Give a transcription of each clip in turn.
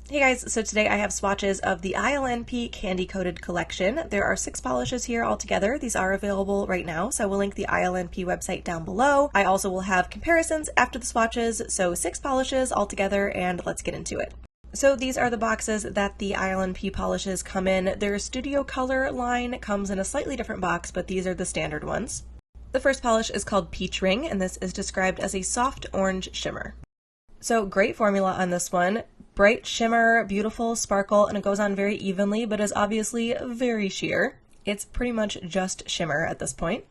Hey guys, so today I have swatches of the ILNP Candy Coated Collection. There are 6 polishes here altogether. These are available right now, so I will link the ILNP website down below. I also will have comparisons after the swatches, so 6 polishes altogether, and let's get into it. So these are the boxes that the ILNP polishes come in. Their Studio Color line comes in a slightly different box, but these are the standard ones. The first polish is called Peach Ring, and this is described as a soft orange shimmer. So great formula on this one. Bright shimmer, beautiful sparkle, and it goes on very evenly, but is obviously very sheer. It's pretty much just shimmer at this point.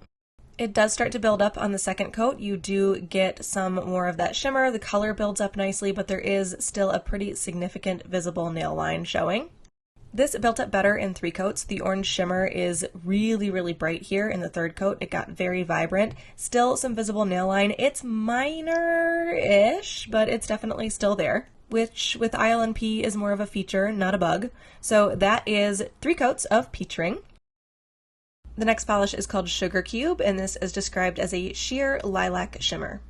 It does start to build up on the second coat. You do get some more of that shimmer. The color builds up nicely, but there is still a pretty significant visible nail line showing. This built up better in 3 coats. The orange shimmer is really bright here in the third coat. It got very vibrant. Still some visible nail line. It's minor-ish, but it's definitely still there, which with ILNP is more of a feature, not a bug. So that is 3 coats of Peach Ring. The next polish is called Sugar Cube, and this is described as a sheer lilac shimmer.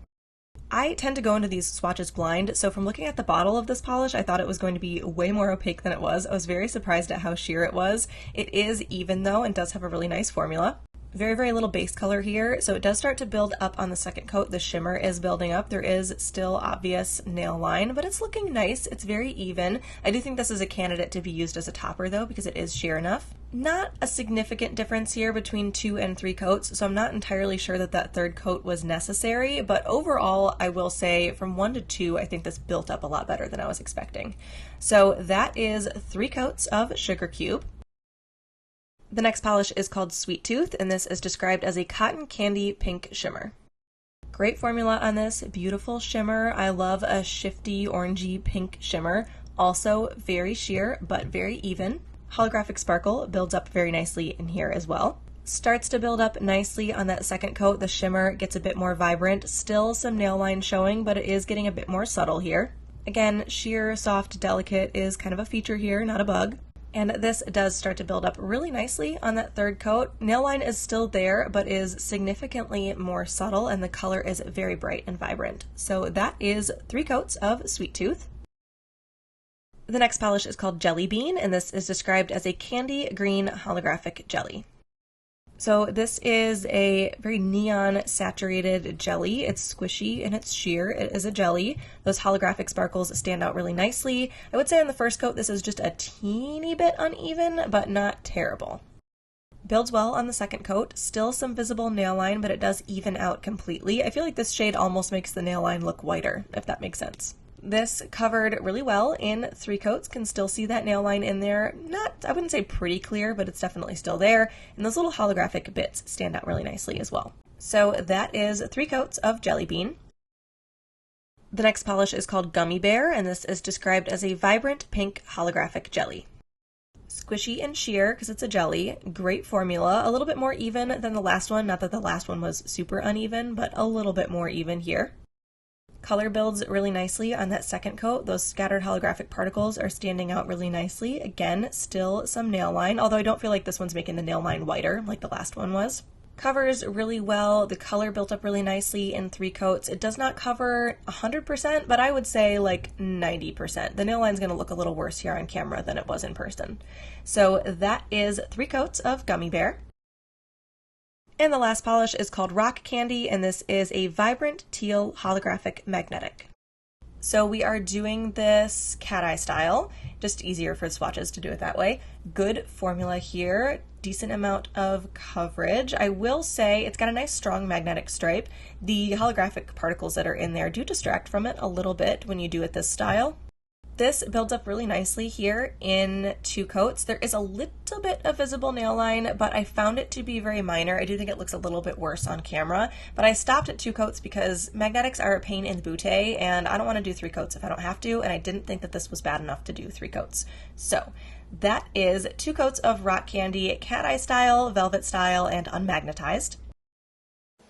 I tend to go into these swatches blind, so from looking at the bottle of this polish, I thought it was going to be way more opaque than it was. I was very surprised at how sheer it was. It is even though, and does have a really nice formula. Very little base color here, so it does start to build up on the second coat. The shimmer is building up. There is still obvious nail line, but it's looking nice. It's very even. I do think this is a candidate to be used as a topper though, because it is sheer enough. Not a significant difference here between 2 and 3 coats, so I'm not entirely sure that that third coat was necessary, but overall I will say from 1 to 2 I think this built up a lot better than I was expecting. So that is 3 coats of Sugar Cube. The next polish is called Sweet Tooth, and this is described as a cotton candy pink shimmer. Great formula on this, beautiful shimmer. I love a shifty orangey pink shimmer. Also very sheer, but very even. Holographic sparkle builds up very nicely in here as well. Starts to build up nicely on that second coat. The shimmer gets a bit more vibrant. Still some nail line showing, but it is getting a bit more subtle here. Again, sheer, soft, delicate is kind of a feature here, not a bug. And this does start to build up really nicely on that third coat. Nail line is still there, but is significantly more subtle, and the color is very bright and vibrant. So that is 3 coats of Sweet Tooth. The next polish is called Jellybean, and this is described as a candy green holographic jelly. So this is a very neon saturated jelly. It's squishy and it's sheer. It is a jelly. Those holographic sparkles stand out really nicely. I would say on the first coat this is just a teeny bit uneven, but not terrible. Builds well on the second coat. Still some visible nail line, but it does even out completely. I feel like this shade almost makes the nail line look whiter, if that makes sense. This covered really well in 3 coats. Can still see that nail line in there. Not, I wouldn't say pretty clear, but it's definitely still there. And those little holographic bits stand out really nicely as well. So that is 3 coats of Jellybean. The next polish is called Gummy Bear, and this is described as a vibrant pink holographic jelly. Squishy and sheer because it's a jelly. Great formula. A little bit more even than the last one. Not that the last one was super uneven, but a little bit more even here. Color builds really nicely on that second coat. Those scattered holographic particles are standing out really nicely. Again, still some nail line, although I don't feel like this one's making the nail line whiter like the last one was. Covers really well. The color built up really nicely in 3 coats. It does not cover 100%, but I would say like 90%. The nail line's going to look a little worse here on camera than it was in person. So that is 3 coats of Gummy Bear. And the last polish is called Rock Candy, and this is a vibrant teal holographic magnetic. So we are doing this cat eye style, just easier for swatches to do it that way. Good formula here, decent amount of coverage. I will say it's got a nice strong magnetic stripe. The holographic particles that are in there do distract from it a little bit when you do it this style. This builds up really nicely here in 2 coats. There is a little bit of visible nail line, but I found it to be very minor. I do think it looks a little bit worse on camera, but I stopped at 2 coats because magnetics are a pain in the bootay, and I don't want to do 3 coats if I don't have to, and I didn't think that this was bad enough to do 3 coats. So that is 2 coats of Rock Candy, cat eye style, velvet style, and unmagnetized.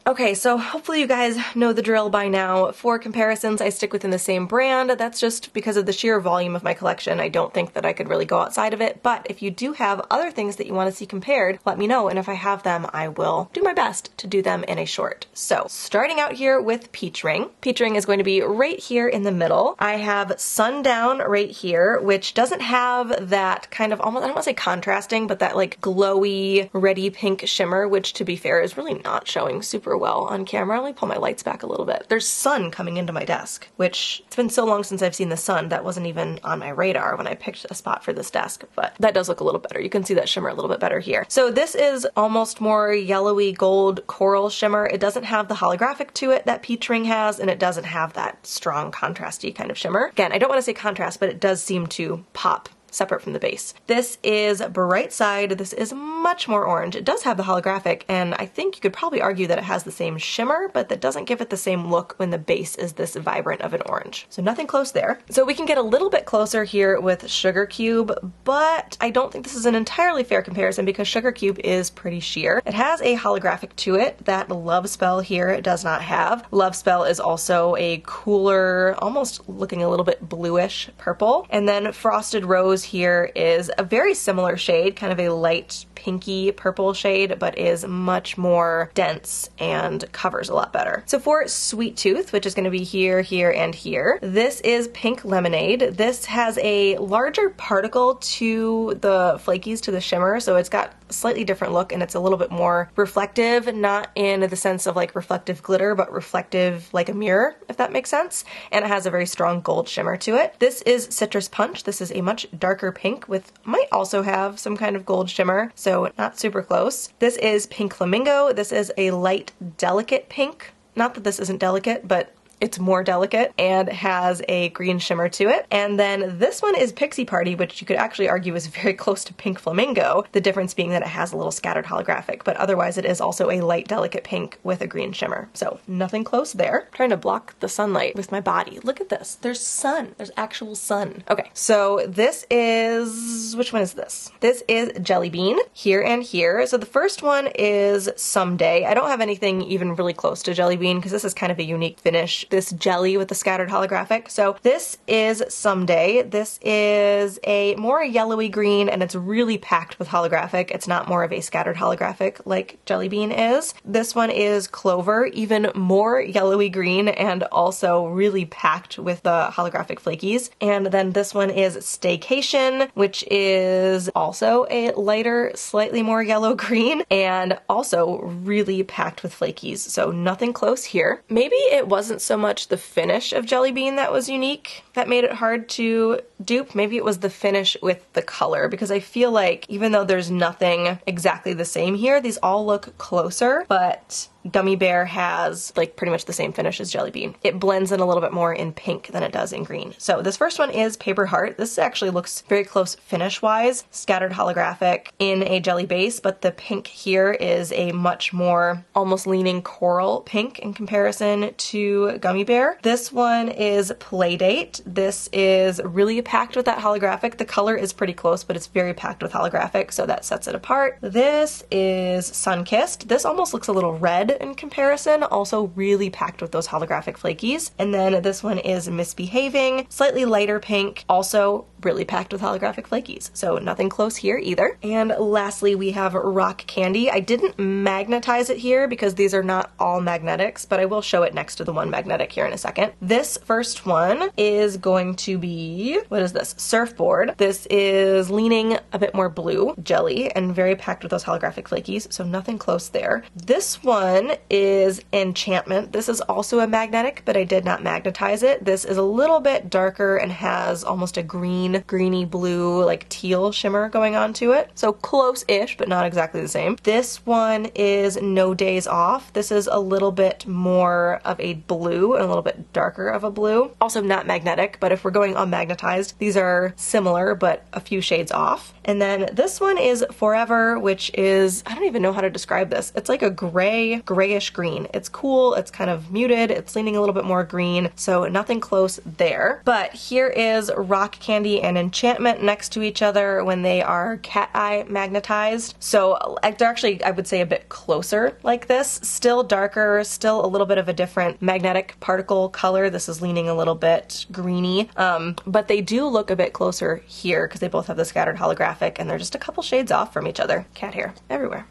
Okay, so hopefully you guys know the drill by now. For comparisons, I stick within the same brand. That's just because of the sheer volume of my collection. I don't think that I could really go outside of it, but if you do have other things that you want to see compared, let me know, and if I have them, I will do my best to do them in a short. So, starting out here with Peach Ring. Peach Ring is going to be right here in the middle. I have Sundown right here, which doesn't have that kind of almost, I don't want to say contrasting, but that like glowy, reddy pink shimmer, which to be fair is really not showing super well on camera. Let me pull my lights back a little bit. There's sun coming into my desk, which it's been so long since I've seen the sun, that wasn't even on my radar when I picked a spot for this desk, but that does look a little better. You can see that shimmer a little bit better here. So this is almost more yellowy gold coral shimmer. It doesn't have the holographic to it that Peach Ring has, and it doesn't have that strong contrasty kind of shimmer. Again, I don't want to say contrast, but it does seem to pop separate from the base. This is Bright Side. This is much more orange. It does have the holographic, and I think you could probably argue that it has the same shimmer, but that doesn't give it the same look when the base is this vibrant of an orange. So nothing close there. So we can get a little bit closer here with Sugar Cube, but I don't think this is an entirely fair comparison because Sugar Cube is pretty sheer. It has a holographic to it that Love Spell here it does not have. Love Spell is also a cooler, almost looking a little bit bluish purple. And then Frosted Rose here is a very similar shade, kind of a light pinky purple shade, but is much more dense and covers a lot better. So for Sweet Tooth, which is going to be here, here, and here, this is Pink Lemonade. This has a larger particle to the flakies, to the shimmer, so it's got a slightly different look and it's a little bit more reflective, not in the sense of like reflective glitter, but reflective like a mirror, if that makes sense. And it has a very strong gold shimmer to it. This is Citrus Punch. This is a much darker pink with might also have some kind of gold shimmer, so not super close. This is Pink Flamingo. This is a light delicate pink. Not that this isn't delicate, but it's more delicate and has a green shimmer to it. And then this one is Pixie Party, which you could actually argue is very close to Pink Flamingo, the difference being that it has a little scattered holographic, but otherwise it is also a light delicate pink with a green shimmer. So nothing close there. I'm trying to block the sunlight with my body. Look at this. There's sun. There's actual sun. Okay, so this is, which one is this? This is Jellybean, here and here. So the first one is Someday. I don't have anything even really close to Jellybean because this is kind of a unique finish, this jelly with the scattered holographic. So this is Someday. This is a more yellowy green and it's really packed with holographic. It's not more of a scattered holographic like Jellybean is. This one is Clover, even more yellowy green and also really packed with the holographic flakies. And then this one is Staycation, which is also a lighter, slightly more yellow green and also really packed with flakies. So nothing close here. Maybe it wasn't so much the finish of Jellybean that was unique that made it hard to dupe. Maybe it was the finish with the color, because I feel like even though there's nothing exactly the same here, these all look closer, but Gummy Bear has like pretty much the same finish as Jellybean. It blends in a little bit more in pink than it does in green. So this first one is Paper Heart. This actually looks very close finish-wise, scattered holographic in a jelly base, but the pink here is a much more almost leaning coral pink in comparison to Gummy Bear. This one is Playdate. This is really packed with that holographic. The color is pretty close, but it's very packed with holographic, so that sets it apart. This is Sunkissed. This almost looks a little red in comparison, also really packed with those holographic flakies. And then this one is Misbehaving, slightly lighter pink, also really packed with holographic flakies. So nothing close here either. And lastly, we have Rock Candy. I didn't magnetize it here because these are not all magnetics, but I will show it next to the one magnetic here in a second. This first one is going to be, what is this? Surfboard. This is leaning a bit more blue, jelly, and very packed with those holographic flakies, so nothing close there. This one is Enchantment. This is also a magnetic, but I did not magnetize it. This is a little bit darker and has almost a greeny blue, like teal shimmer going on to it. So close-ish, but not exactly the same. This one is No Days Off. This is a little bit more of a blue and a little bit darker of a blue. Also not magnetic. magnetic, but if we're going unmagnetized, these are similar, but a few shades off. And then this one is Forever, which is, I don't even know how to describe this. It's like a grayish green. It's cool, it's kind of muted, it's leaning a little bit more green, so nothing close there. But here is Rock Candy and Enchantment next to each other when they are cat eye magnetized. So they're actually, I would say, a bit closer like this. Still darker, still a little bit of a different magnetic particle color. This is leaning a little bit greeny, but they do look a bit closer here because they both have the scattered holographic and they're just a couple shades off from each other. Cat hair everywhere.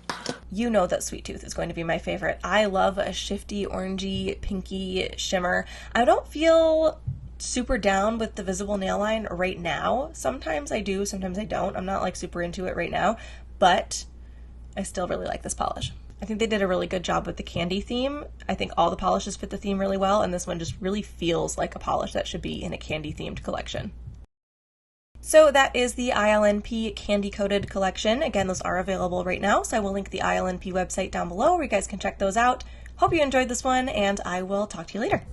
You know that Sweet Tooth is going to be my favorite. I love a shifty, orangey, pinky shimmer. I don't feel super down with the visible nail line right now. Sometimes I do, sometimes I don't. I'm not like super into it right now, but I still really like this polish. I think they did a really good job with the candy theme. I think all the polishes fit the theme really well, and this one just really feels like a polish that should be in a candy themed collection. So that is the ILNP Candy Coated collection. Again, those are available right now, so I will link the ILNP website down below where you guys can check those out. Hope you enjoyed this one, and I will talk to you later.